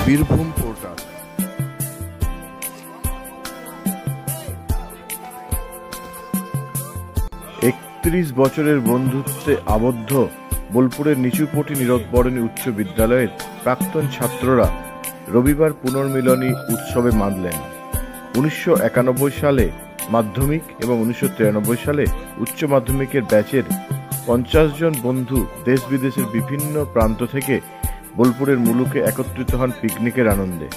Birbhum portal. ৩১ বছরের বন্ধুত্বে আবদ্ধ বোলপুরের নিচুপটি নীরদবরণী উচ্চ বিদ্যালয়ের প্রাক্তন ছাত্ররা রবিবার পুনর্মিলনী উৎসবে মাতলেন। ১৯৯১ সালে মাধ্যমিক এবং ১৯৯৩ সালে উচ্চ মাধ্যমিকের ব্যাচের ৫০ জন বন্ধু দেশ বিদেশের বিভিন্ন প্রান্ত থেকে বোলপুরের মুলুকে একত্রিত হন পিকনিকের আনন্দে।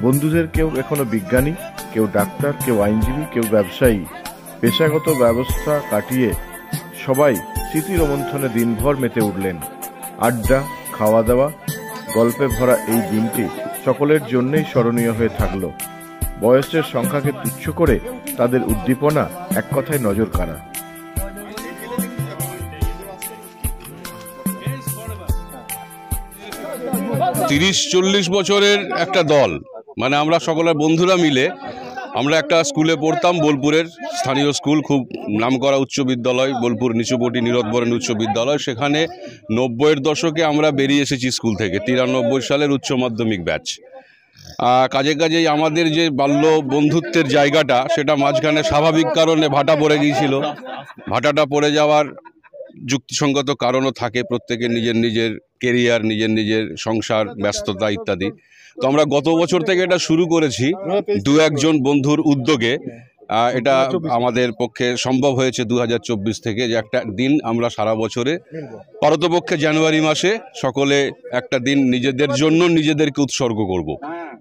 বন্ধুদের কেউ এখনো বিজ্ঞানী, কেউ ডাক্তার, কেউ আইনজীবী, কেউ ব্যবসায়ী। পেশাগত ব্যবস্থা কাটিয়ে সবাই স্মৃতি রোমন্থনে দিনভর মেতে উঠলেন। আড্ডা, খাওয়া দাওয়া, গল্পে ভরা এই দিনটি সকলের জন্যই স্মরণীয় হয়ে থাকল। বয়সের সংখ্যাকে তুচ্ছ করে তাদের উদ্দীপনা এক কথায় নজর কাড়া। তিরিশ ৪০ বছরের একটা দল, মানে আমরা সকলের বন্ধুরা মিলে আমরা একটা স্কুলে পড়তাম, বোলপুরের স্থানীয় স্কুল, খুব নামকরা উচ্চ বিদ্যালয়, বোলপুর নিচুপটি নীরদবরণী উচ্চ বিদ্যালয়। সেখানে ৯০-এর দশকে আমরা বেরিয়ে এসেছি স্কুল থেকে, ৯৩ সালের উচ্চ মাধ্যমিক ব্যাচ। কাজেই আমাদের যে বাল্য বন্ধুত্বের জায়গাটা, সেটা মাঝখানে স্বাভাবিক কারণে ভাটা পড়ে গিয়েছিল। ভাটাটা পড়ে যাওয়ার যুক্তিসঙ্গত কারণও থাকে, প্রত্যেকের নিজের নিজের কেরিয়ার, নিজের নিজের সংসার, ব্যস্ততা ইত্যাদি। তো আমরা গত বছর থেকে এটা শুরু করেছি দু একজন বন্ধুর উদ্যোগে। এটা আমাদের পক্ষে সম্ভব হয়েছে ২০২৪ থেকে, যে একটা দিন আমরা সারা বছরে পারতপক্ষে জানুয়ারি মাসে সকলে একটা দিন নিজেদের জন্য নিজেদেরকে উৎসর্গ করব।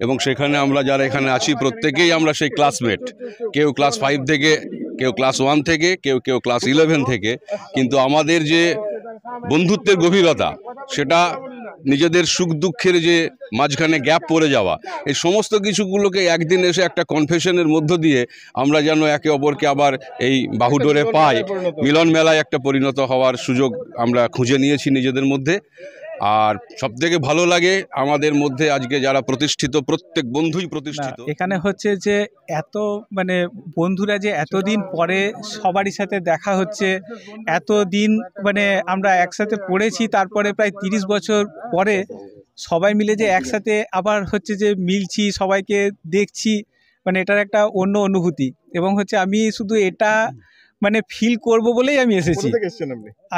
এবং সেখানে আমরা যারা এখানে আছি প্রত্যেকেই আমরা সেই ক্লাসমেট, কেউ ক্লাস 5 থেকে, কেউ ক্লাস 1 থেকে, কেউ ক্লাস 11 থেকে। কিন্তু আমাদের যে বন্ধুত্বের গভীরতা, সেটা নিজেদের সুখ দুঃখের যে মাঝখানে গ্যাপ পড়ে যাওয়া, এই সমস্ত কিছুগুলোকে একদিন এসে একটা কনফেশনের মধ্য দিয়ে আমরা যেন একে অপরকে আবার এই বাহুডোরে পাই, মিলন মেলায় একটা পরিণত হওয়ার সুযোগ আমরা খুঁজে নিয়েছি নিজেদের মধ্যে। আর সবথেকে ভালো লাগে আমাদের মধ্যে আজকে যারা প্রতিষ্ঠিত, প্রত্যেক বন্ধুই প্রতিষ্ঠিত। এখানে হচ্ছে যে এত মানে বন্ধুরা যে এতদিন পরে সবারই সাথে দেখা হচ্ছে, এতদিন মানে আমরা একসাথে পড়েছি, তারপরে প্রায় ৩০ বছর পরে সবাই মিলে যে একসাথে আবার হচ্ছে যে মিলছি, সবাইকে দেখছি, মানে এটার একটা অন্য অনুভূতি। এবং হচ্ছে আমি শুধু এটা মানে ফিল করব বলেই আমি এসেছি।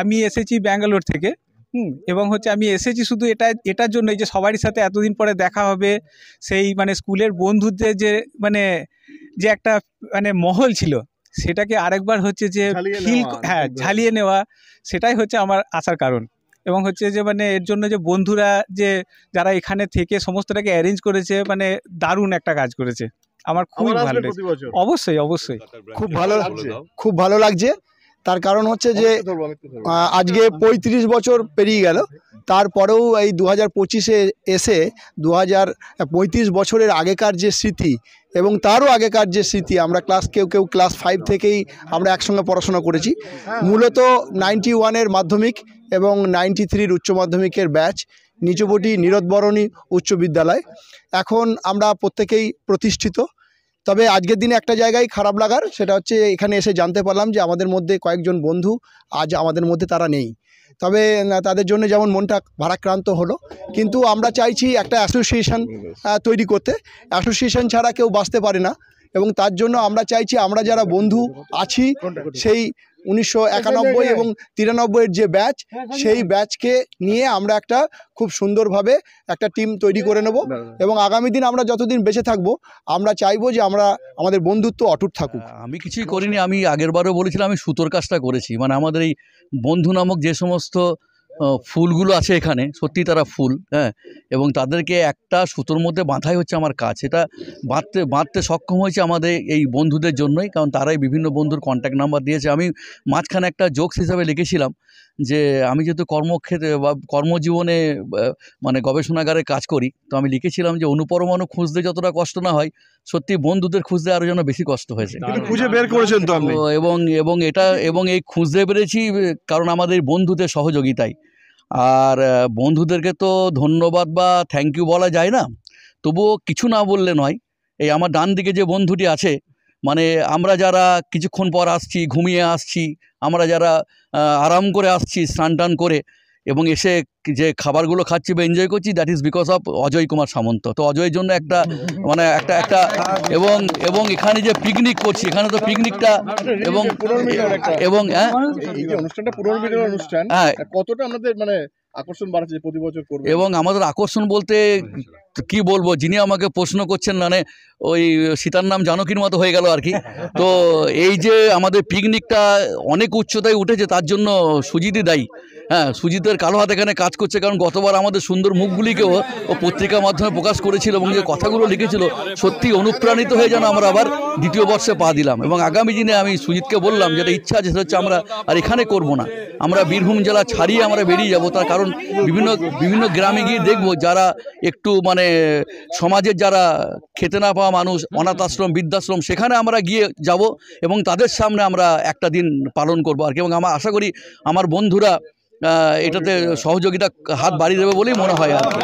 আমি এসেছি ব্যাঙ্গালোর থেকে। এবং হচ্ছে আমি এসেছি শুধু এটার জন্যই যে সবারই সাথে এতদিন পরে দেখা হবে। সেই মানে স্কুলের বন্ধুদের যে মানে যে একটা মানে মহল ছিল, সেটাকে আরেকবার হচ্ছে যে ফিল, ঝালিয়ে নেওয়া, সেটাই হচ্ছে আমার আসার কারণ। এবং হচ্ছে যে মানে এর জন্য যে বন্ধুরা যে যারা এখানে থেকে সমস্তটাকে অ্যারেঞ্জ করেছে, মানে দারুণ একটা কাজ করেছে। আমার খুবই ভালো লাগছে। অবশ্যই অবশ্যই খুব ভালো লাগছে। তার কারণ হচ্ছে যে আজকে ৩৫ বছর পেরিয়ে গেল, তারপরেও এই ২০২৫-এ এসে ২০৩৫ বছরের আগেকার যে স্মৃতি এবং তারও আগেকার যে স্মৃতি, আমরা কেউ ক্লাস 5 থেকেই আমরা একসঙ্গে পড়াশোনা করেছি। মূলত 91-এর মাধ্যমিক এবং 93-র উচ্চ মাধ্যমিকের ব্যাচ, নিচুপটি নীরদবরণী উচ্চ বিদ্যালয়। এখন আমরা প্রত্যেকেই প্রতিষ্ঠিত। তবে আজকের দিনে একটা জায়গায় খারাপ লাগার, সেটা হচ্ছে এখানে এসে জানতে পারলাম যে আমাদের মধ্যে কয়েকজন বন্ধু আজ আমাদের মধ্যে তারা নেই। তবে তাদের জন্য যেমন মনটা ভারাক্রান্ত হলো, কিন্তু আমরা চাইছি একটা অ্যাসোসিয়েশন তৈরি করতে। অ্যাসোসিয়েশন ছাড়া কেউ বাঁচতে পারে না, এবং তার জন্য আমরা চাইছি আমরা যারা বন্ধু আছি সেই ১৯৯১ এবং ৯৩-এর যে ব্যাচ, সেই ব্যাচকে নিয়ে আমরা একটা খুব সুন্দরভাবে একটা টিম তৈরি করে নেব। এবং আগামী দিন আমরা যতদিন বেঁচে থাকবো, আমরা চাইবো যে আমাদের বন্ধুত্ব অটুট থাকুক। আমি কিছুই করিনি, আমি আগেরবারও বলেছিলাম আমি সুতোর কাজটা করেছি। মানে আমাদের এই বন্ধু নামক যে সমস্ত ফুলগুলো আছে এখানে, সত্যি তারা ফুল, হ্যাঁ, এবং তাদেরকে একটা সুতোর মধ্যে বাঁধাই হচ্ছে আমার কাজ। এটা বাঁধতে সক্ষম হয়েছে আমাদের এই বন্ধুদের জন্যই, কারণ তারাই বিভিন্ন বন্ধুর কন্ট্যাক্ট নাম্বার দিয়েছে। আমি মাঝখানে একটা জোকস হিসাবে লিখেছিলাম যে আমি যেহেতু কর্মক্ষেত্রে বা কর্মজীবনে মানে গবেষণাগারে কাজ করি, তো আমি লিখেছিলাম যে অনুপরমাণু খুঁজতে যতটা কষ্ট না হয়, সত্যি বন্ধুদের খুঁজতে আরও যেন বেশি কষ্ট হয়েছে। খুঁজে বের করেছেন তো আপনি। এবং এই খুঁজতে পেরেছি কারণ আমাদের বন্ধুদের সহযোগিতায়। আর বন্ধুদেরকে তো ধন্যবাদ বা থ্যাংক ইউ বলা যায় না, তবুও কিছু না বললে নয়। এই আমার ডান দিকে যে বন্ধুটি আছে, মানে আমরা যারা কিছুক্ষণ পর আসছি, ঘুমিয়ে আসছি, আমরা যারা আরাম করে আসছি স্নান টান করে, এবং এসে যে খাবারগুলো খাচ্ছি বা এনজয় করছি, that is because of Ajay Kumar Samanta. তো অজয়ের জন্য একটা মানে একটা এবং এখানে যে পিকনিক করছি, এখানে তো পিকনিকটা এবং এই যে অনুষ্ঠানটা পুনর্মিলন অনুষ্ঠান, কতটা আমাদের মানে আকর্ষণ বাড়াচ্ছে প্রতি বছর করবে? এবং আমাদের আকর্ষণ বলতে কি বলবো, যিনি আমাকে প্রশ্ন করছেন মানে ওই সীতার নাম জানকীর মতো হয়ে গেল আর কি। তো এই যে আমাদের পিকনিকটা অনেক উচ্চতায় উঠেছে, তার জন্য সুজিতই দায়ী। হ্যাঁ, সুজিতের কালো হাত এখানে কাজ করছে, কারণ গতবার আমাদের সুন্দর মুখগুলিকেও ও পত্রিকার মাধ্যমে প্রকাশ করেছিল এবং যে কথাগুলো লিখেছিল সত্যি অনুপ্রাণিত হয়ে যেন আমরা আবার দ্বিতীয় বর্ষে পা দিলাম। এবং আগামী দিনে আমি সুজিতকে বললাম যেটা ইচ্ছা আছে সেটা হচ্ছে আমরা আর এখানে করব না, আমরা বীরভূম জেলা ছাড়িয়ে আমরা বেরিয়ে যাব। তার কারণ বিভিন্ন গ্রামে গিয়ে দেখব যারা একটু মানে সমাজের যারা খেতে না পাওয়া মানুষ, অনাথ আশ্রম, বৃদ্ধাশ্রম, সেখানে আমরা গিয়ে যাব এবং তাদের সামনে আমরা একটা দিন পালন করবো আর কি। এবং আমরা আশা করি আমার বন্ধুরা এটাতে সহযোগিতা হাত বাড়িয়ে দেবে বলেই মনে হয় আর কি।